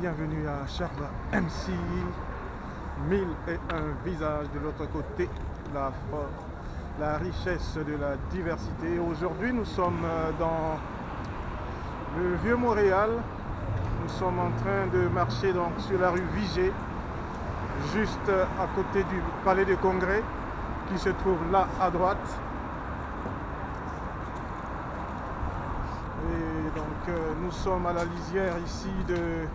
Bienvenue à Charles MC, 1001 visages de l'autre côté, la richesse de la diversité. Aujourd'hui, nous sommes dans le vieux Montréal. Nous sommes en train de marcher donc sur la rue Vigée, juste à côté du Palais des Congrès, qui se trouve là à droite. Et donc nous sommes à la lisière ici du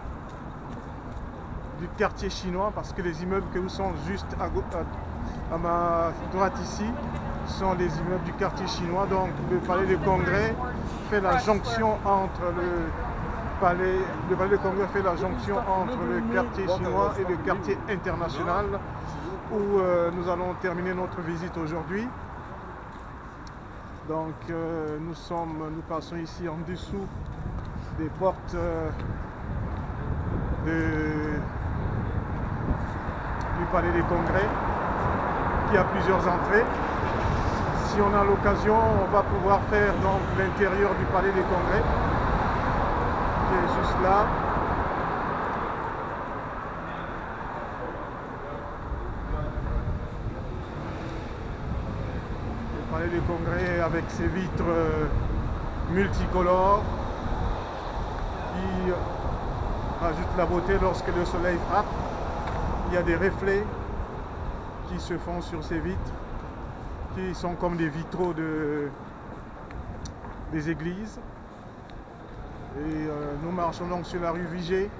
quartier chinois, parce que les immeubles que vous sont juste à ma droite ici sont les immeubles du quartier chinois. Donc le Palais des Congrès fait la jonction entre le Palais des Congrès fait la jonction entre le quartier chinois et le quartier international, où nous allons terminer notre visite aujourd'hui. Donc nous passons ici en dessous des portes du Palais des Congrès, qui a plusieurs entrées. Si on a l'occasion, on va pouvoir faire donc l'intérieur du Palais des Congrès, qui est juste là. Le Palais des Congrès avec ses vitres multicolores qui rajoutent la beauté lorsque le soleil frappe. Il y a des reflets qui se font sur ces vitres, qui sont comme des vitraux des églises. Et nous marchons donc sur la rue Vigée.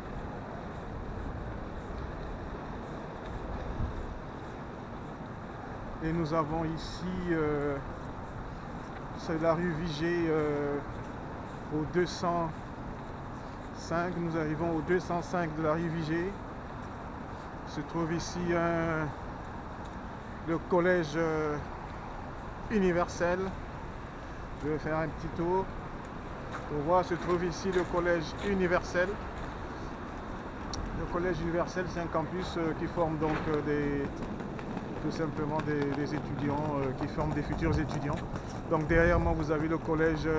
Et nous avons ici, c'est la rue Vigée au 205. Nous arrivons au 205 de la rue Vigée. Se trouve ici le collège universel. Je vais faire un petit tour. On voit, se trouve ici le collège universel. Le collège universel, c'est un campus qui forme donc tout simplement des étudiants, qui forment des futurs étudiants. Donc derrière moi, vous avez le collège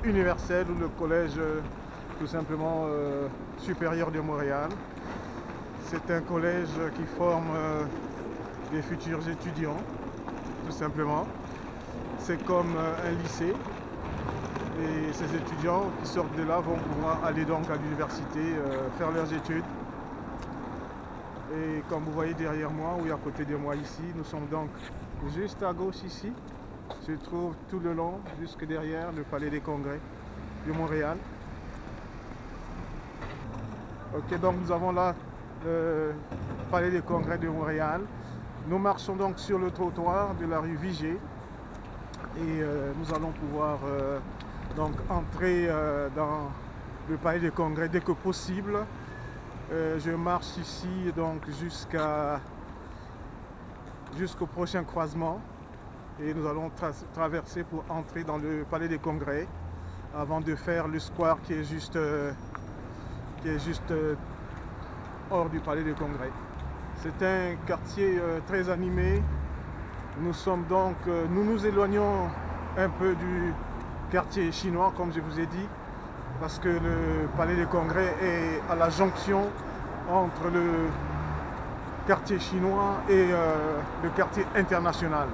universel ou le collège tout simplement supérieur de Montréal. C'est un collège qui forme des futurs étudiants, tout simplement. C'est comme un lycée. Et ces étudiants qui sortent de là vont pouvoir aller donc à l'université, faire leurs études. Et comme vous voyez derrière moi, ou à côté de moi ici, nous sommes donc juste à gauche ici. Se trouve tout le long, jusque derrière, le Palais des Congrès de Montréal. Ok, donc nous avons là le Palais des Congrès de Montréal. Nous marchons donc sur le trottoir de la rue Vigée et nous allons pouvoir donc entrer dans le Palais des Congrès dès que possible. Je marche ici donc jusqu'au prochain croisement et nous allons traverser pour entrer dans le Palais des Congrès avant de faire le square qui est juste hors du Palais des Congrès. C'est un quartier très animé. Nous nous éloignons un peu du quartier chinois, comme je vous ai dit, parce que le Palais des Congrès est à la jonction entre le quartier chinois et le quartier international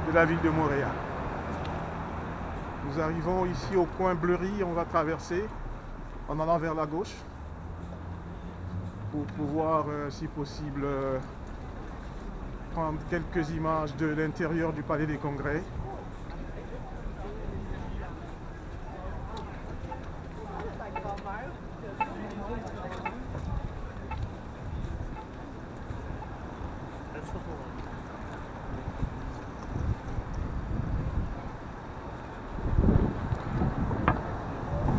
de la ville de Montréal. Nous arrivons ici au coin Bleury, on va traverser en allant vers la gauche pour pouvoir, si possible, prendre quelques images de l'intérieur du Palais des Congrès.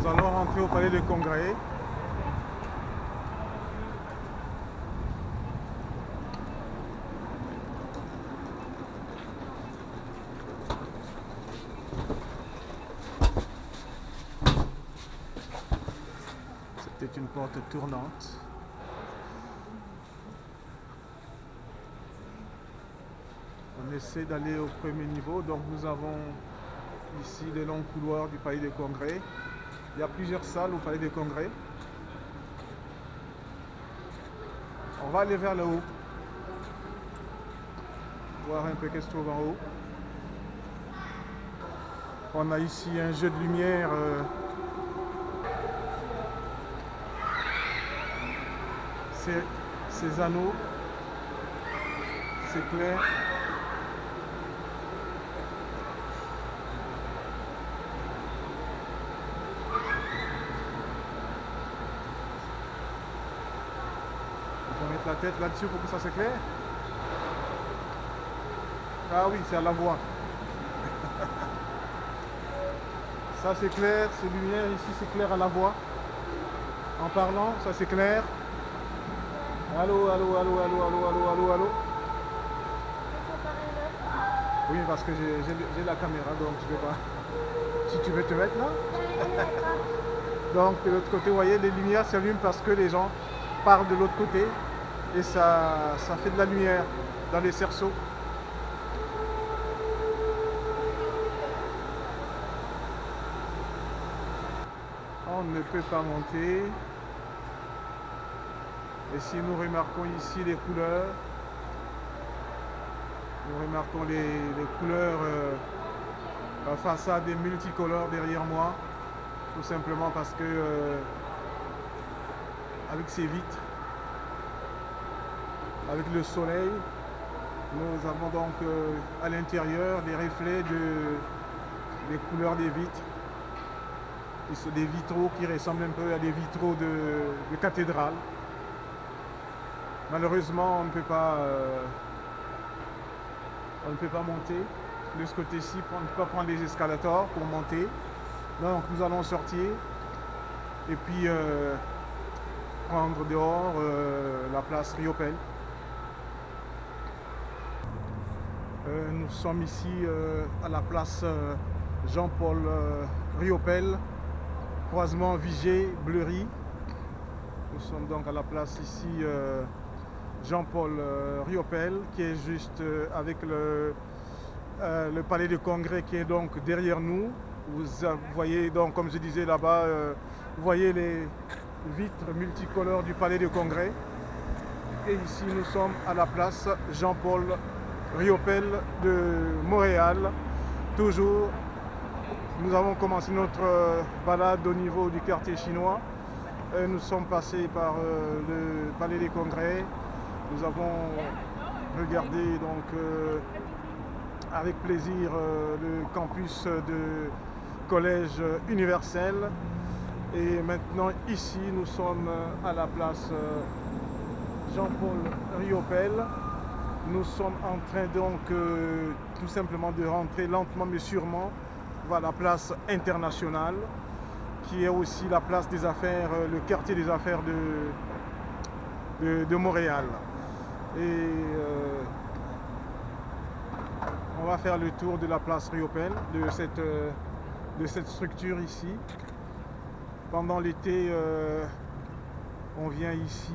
Nous allons rentrer au Palais des Congrès. C'était une porte tournante. On essaie d'aller au premier niveau, donc nous avons ici les longs couloirs du Palais des Congrès. Il y a plusieurs salles au Palais des Congrès. On va aller vers le haut. Voir un peu qu'est-ce qu'on trouve en haut. On a ici un jeu de lumière. Ces anneaux. C'est clair. On va mettre la tête là-dessus pour que ça s'éclaire. Ah oui, c'est à la voix. Ça c'est clair, ces lumières ici c'est clair à la voix. En parlant, ça c'est clair. Allô, allô, allô, allô, allô, allô, allô, allô. Oui, parce que j'ai la caméra, donc je vais pas. Si tu veux te mettre là. Donc de l'autre côté, vous voyez, les lumières s'allument parce que les gens parlent de l'autre côté et ça fait de la lumière dans les cerceaux. On ne peut pas monter. Et si nous remarquons ici les couleurs, nous remarquons les couleurs, la façade est multicolore derrière moi, tout simplement parce que avec ces vitres, avec le soleil, nous avons donc à l'intérieur des reflets des couleurs des vitres. Et c'est des vitraux qui ressemblent un peu à des vitraux de cathédrale. Malheureusement, on ne peut pas monter de ce côté-ci, on ne peut pas prendre les escalators pour monter. Donc nous allons sortir et puis prendre dehors la place Riopelle. Nous sommes ici à la place Jean-Paul Riopelle, croisement Vigée-Bleury. Nous sommes donc à la place ici Jean-Paul Riopelle, qui est juste avec le palais de congrès qui est donc derrière nous. Vous voyez donc, comme je disais là-bas, vous voyez les vitres multicolores du palais de congrès. Et ici nous sommes à la place Jean-Paul Riopelle de Montréal. Toujours, nous avons commencé notre balade au niveau du quartier chinois. Nous sommes passés par le palais des congrès. Nous avons regardé donc avec plaisir le campus de collège universel. Et maintenant ici nous sommes à la place Jean-Paul Riopelle. Nous sommes en train donc tout simplement de rentrer lentement mais sûrement vers la place internationale, qui est aussi la place des affaires, le quartier des affaires de Montréal. Et on va faire le tour de la place Riopelle, de cette structure ici. Pendant l'été, on vient ici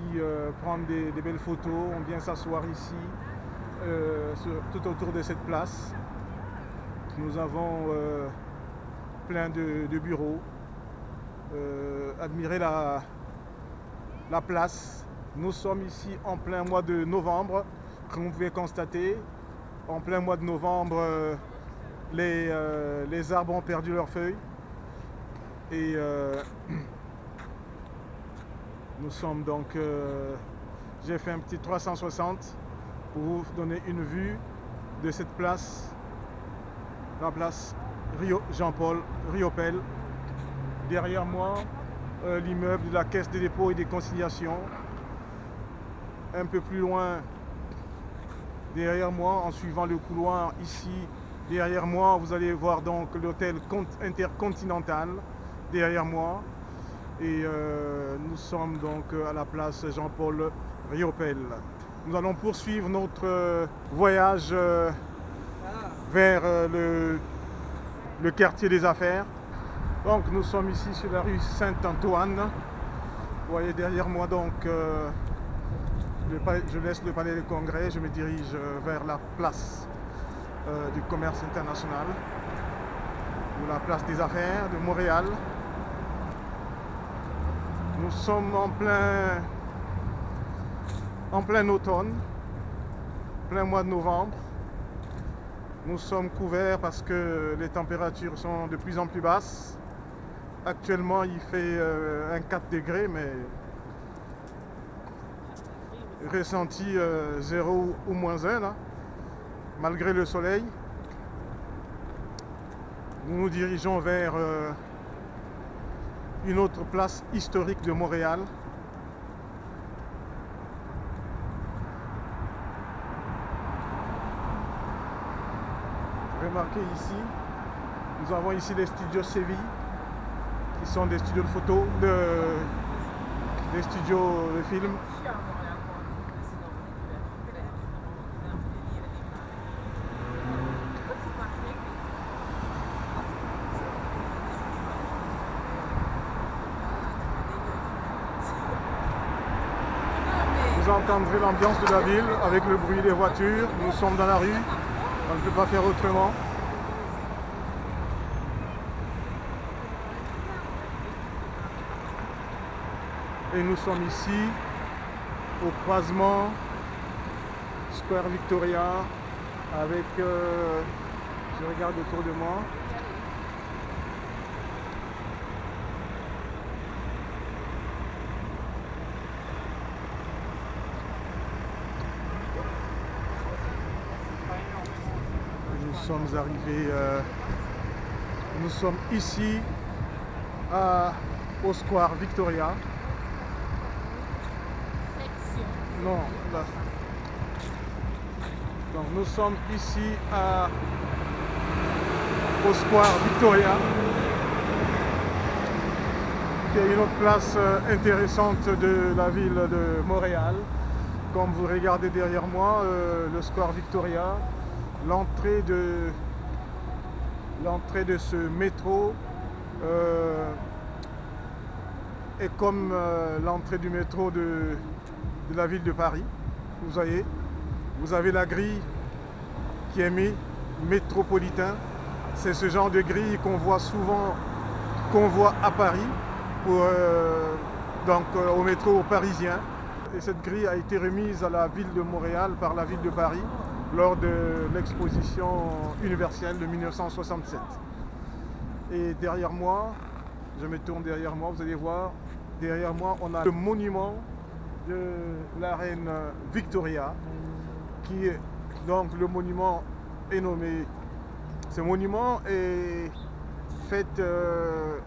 prendre des belles photos, on vient s'asseoir ici, tout autour de cette place. Nous avons plein de bureaux. Admirer la place. Nous sommes ici en plein mois de novembre. Comme vous pouvez constater, en plein mois de novembre, les arbres ont perdu leurs feuilles. Et nous sommes donc... j'ai fait un petit 360 pour vous donner une vue de cette place. La place Jean-Paul Riopelle. Derrière moi, l'immeuble de la Caisse des dépôts et des consignations. Un peu plus loin, derrière moi, en suivant le couloir ici, derrière moi, vous allez voir donc l'hôtel Intercontinental, derrière moi. Et nous sommes donc à la place Jean-Paul Riopelle. Nous allons poursuivre notre voyage vers le quartier des affaires. Donc nous sommes ici sur la rue Saint-Antoine. Vous voyez derrière moi donc, je laisse le palais des congrès, je me dirige vers la place du commerce international, ou la place des affaires de Montréal. Nous sommes en plein en plein automne, plein mois de novembre. Nous sommes couverts parce que les températures sont de plus en plus basses. Actuellement, il fait un 4 degrés, mais ressenti 0 ou moins 1, là, malgré le soleil. Nous nous dirigeons vers une autre place historique de Montréal. Remarquez ici, nous avons ici les studios Séville, qui sont des studios de photos, des studios de films. Vous entendrez l'ambiance de la ville avec le bruit des voitures. Nous sommes dans la rue, on ne peut pas faire autrement. Et nous sommes ici au croisement Square Victoria avec, je regarde autour de moi, nous sommes arrivés, nous sommes ici au Square Victoria. Non, là. Donc nous sommes ici au Square Victoria, qui est une autre place intéressante de la ville de Montréal. Comme vous regardez derrière moi, le Square Victoria, l'entrée de ce métro est comme l'entrée du métro de la ville de Paris. Vous voyez, vous avez la grille qui est métropolitain. C'est ce genre de grille qu'on voit souvent, à Paris, au métro parisien. Et cette grille a été remise à la ville de Montréal par la ville de Paris lors de l'exposition universelle de 1967. Et derrière moi, je me tourne derrière moi, vous allez voir, derrière moi on a le monument de la reine Victoria, qui est donc le monument est nommé. Ce monument est fait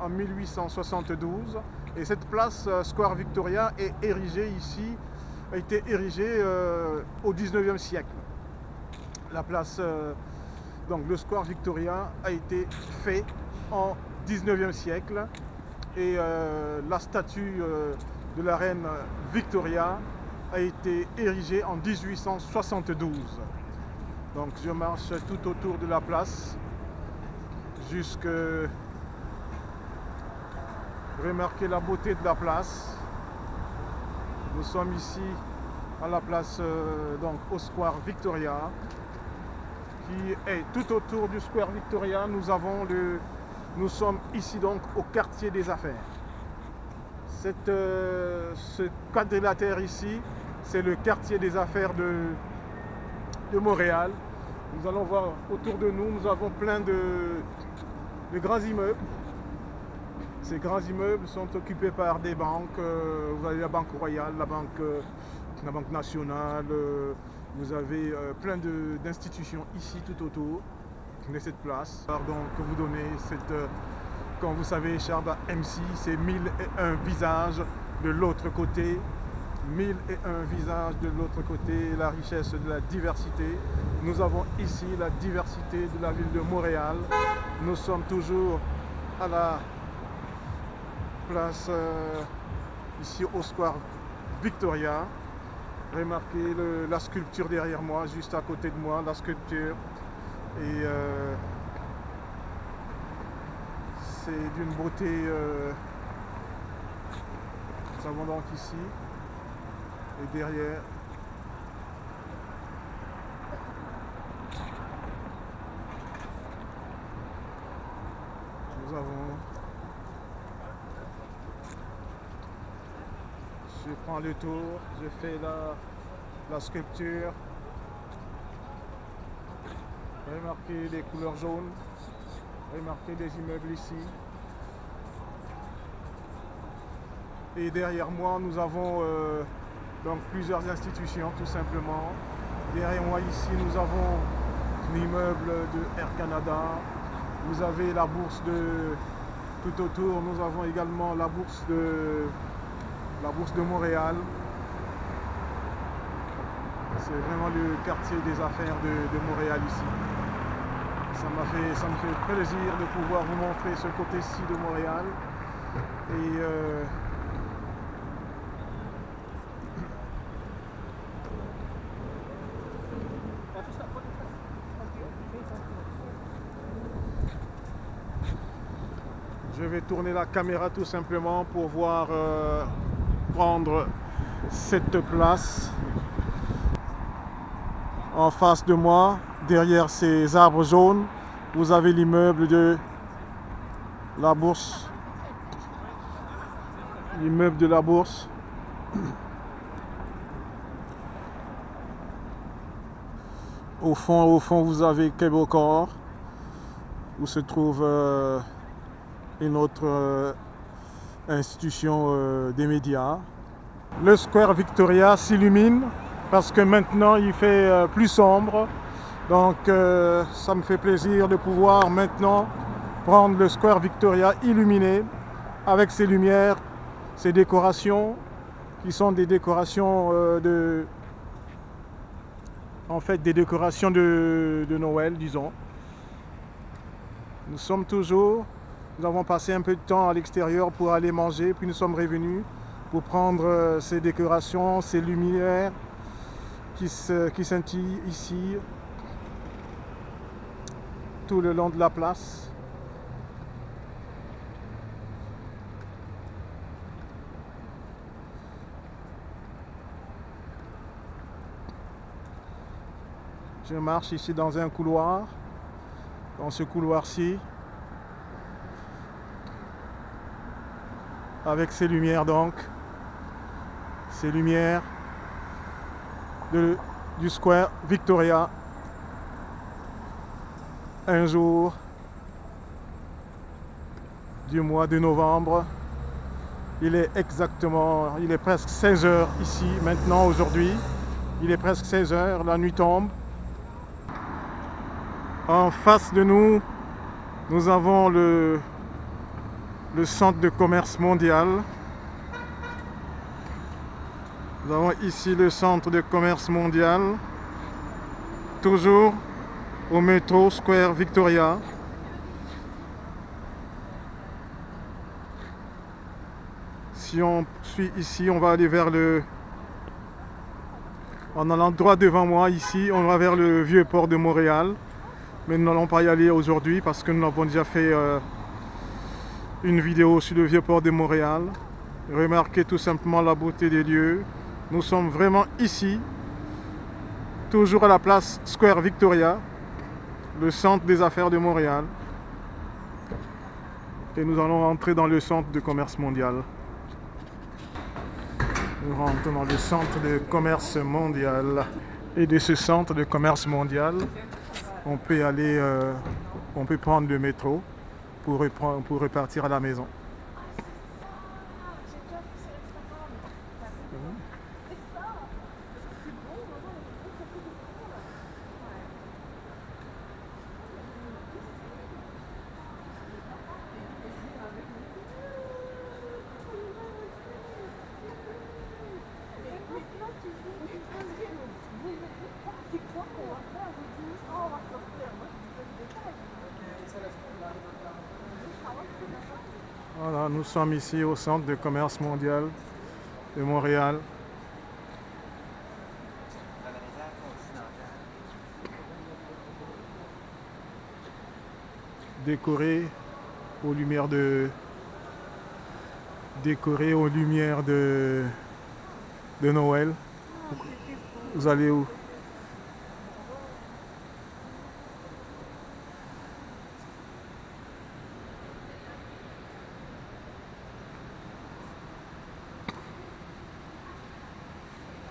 en 1872 et cette place Square Victoria est érigée ici, a été érigée au 19e siècle. La place, donc le Square Victoria a été fait en 19e siècle et la statue de la reine Victoria a été érigée en 1872. Donc je marche tout autour de la place jusque remarquer la beauté de la place. Nous sommes ici à la place donc au Square Victoria, qui est tout autour du Square Victoria. Nous sommes ici donc au quartier des affaires. Ce quadrilatère ici, c'est le quartier des affaires de Montréal. Nous allons voir autour de nous, nous avons plein de grands immeubles. Ces grands immeubles sont occupés par des banques. Vous avez la Banque Royale, la Banque Nationale. Vous avez plein d'institutions ici tout autour de cette place. Donc vous donnez comme vous savez, cher MC, c'est 1001 visages de l'autre côté. 1001 visages de l'autre côté, la richesse de la diversité. Nous avons ici la diversité de la ville de Montréal. Nous sommes toujours à la place, ici au Square Victoria. Remarquez la sculpture derrière moi, juste à côté de moi, la sculpture. Et c'est d'une beauté. Nous avons donc ici et derrière nous avons. Je prends le tour, je fais la sculpture. Remarquez les couleurs jaunes. Remarquez les immeubles ici. Et derrière moi, nous avons donc plusieurs institutions, tout simplement. Derrière moi, ici, nous avons l'immeuble de Air Canada. Vous avez la bourse de... Tout autour, nous avons également la bourse de Montréal. C'est vraiment le quartier des affaires de Montréal ici. Ça me fait plaisir de pouvoir vous montrer ce côté-ci de Montréal. Et je vais tourner la caméra tout simplement pour voir prendre cette place. En face de moi, derrière ces arbres jaunes, vous avez l'immeuble de la bourse. L'immeuble de la bourse. Au fond, vous avez Québecor, où se trouve une autre institution des médias. Le Square Victoria s'illumine parce que maintenant il fait plus sombre. Donc ça me fait plaisir de pouvoir maintenant prendre le Square Victoria illuminé avec ses lumières, ses décorations qui sont des décorations des décorations de Noël, disons. Nous avons passé un peu de temps à l'extérieur pour aller manger, puis nous sommes revenus pour prendre ces décorations, ces lumières qui scintillent ici, tout le long de la place. Je marche ici dans un couloir, dans ce couloir-ci, avec ces lumières donc, ces lumières du Square Victoria. Un jour du mois de novembre, il est presque 16 h ici maintenant aujourd'hui, il est presque 16 h, la nuit tombe. En face de nous, nous avons le centre de commerce mondial. Nous avons ici le centre de commerce mondial, toujours au métro Square Victoria. Si on suit ici, on va aller vers en allant droit devant moi ici, on va vers le vieux port de Montréal. Mais nous n'allons pas y aller aujourd'hui parce que nous avons déjà fait une vidéo sur le vieux port de Montréal. Remarquez tout simplement la beauté des lieux. Nous sommes vraiment ici, toujours à la place Square Victoria, le centre des affaires de Montréal. Et nous allons rentrer dans le centre de commerce mondial. Nous rentrons dans le centre de commerce mondial. Et de ce centre de commerce mondial, on peut aller, on peut prendre le métro pour repartir à la maison. Voilà, nous sommes ici au centre de commerce mondial de Montréal. Décoré aux lumières de Noël. Vous allez où?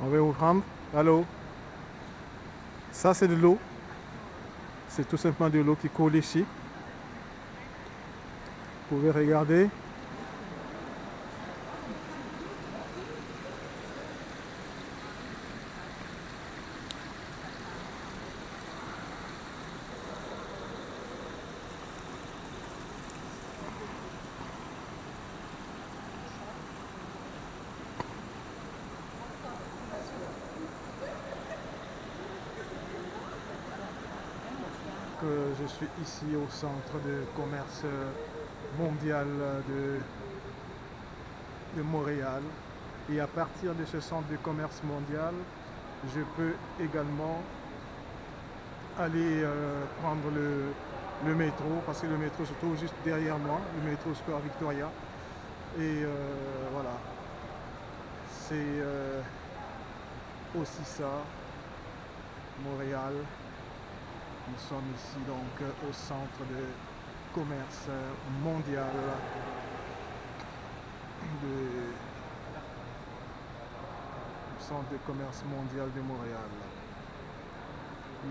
On va vous prendre. Allô? Ça c'est de l'eau. C'est tout simplement de l'eau qui coule ici. Vous pouvez regarder. Je suis ici au centre de commerce mondial de Montréal, et à partir de ce centre de commerce mondial, je peux également aller prendre le métro, parce que le métro se trouve juste derrière moi, le métro Square Victoria, et voilà, c'est aussi ça, Montréal. Nous sommes ici donc au centre de commerce mondial du centre de commerce mondial de Montréal.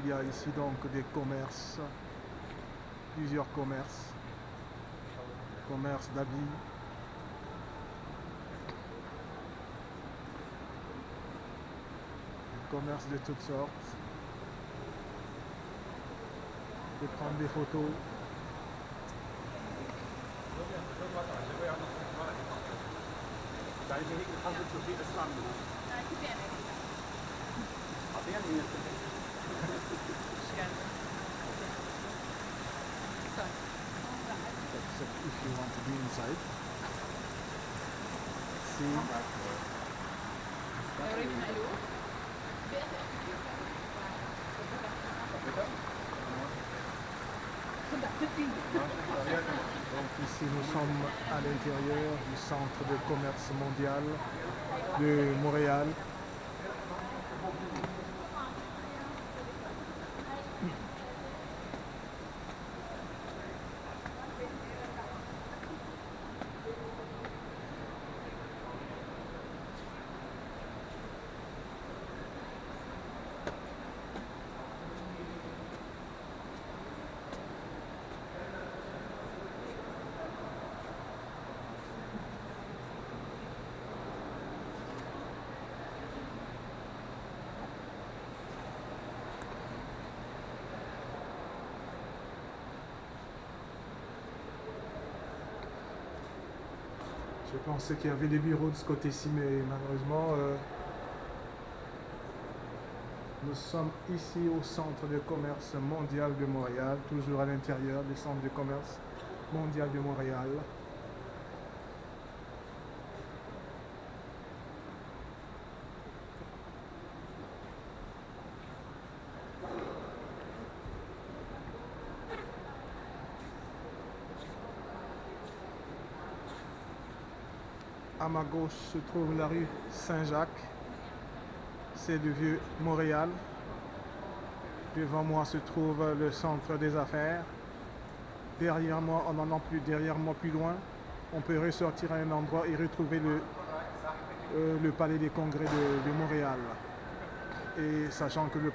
Il y a ici donc des commerces, plusieurs commerces, commerce d'habits, commerce de toutes sortes. De prendre des photos. Except if you want to be inside. See. Donc ici nous sommes à l'intérieur du centre de commerce mondial de Montréal. Je pensais qu'il y avait des bureaux de ce côté-ci, mais malheureusement, nous sommes ici au centre de commerce mondial de Montréal, toujours à l'intérieur du centre de commerce mondial de Montréal. À ma gauche se trouve la rue Saint-Jacques, c'est le vieux Montréal. Devant moi se trouve le centre des affaires. Derrière moi, derrière moi plus loin, on peut ressortir à un endroit et retrouver le palais des congrès de Montréal. Et sachant que le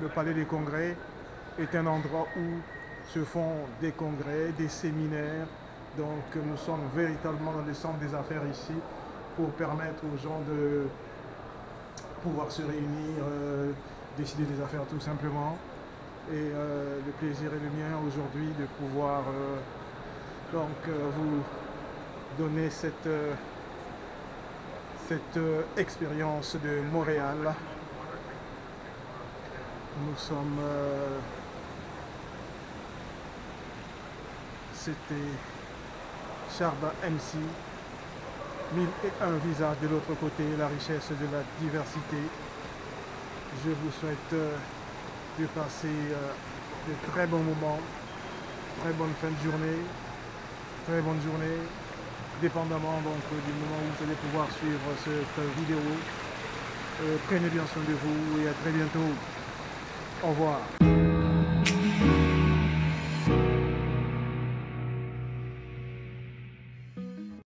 palais des congrès est un endroit où se font des congrès, des séminaires. Donc nous sommes véritablement dans le centre des affaires ici, pour permettre aux gens de pouvoir se réunir, décider des affaires tout simplement. Et le plaisir est le mien aujourd'hui de pouvoir vous donner cette expérience de Montréal. Nous sommes... c'était Charba MC. 1001 visages de l'autre côté, la richesse de la diversité. Je vous souhaite de passer de très bons moments, très bonne fin de journée, très bonne journée, dépendamment donc du moment où vous allez pouvoir suivre cette vidéo. Prenez bien soin de vous et à très bientôt. Au revoir.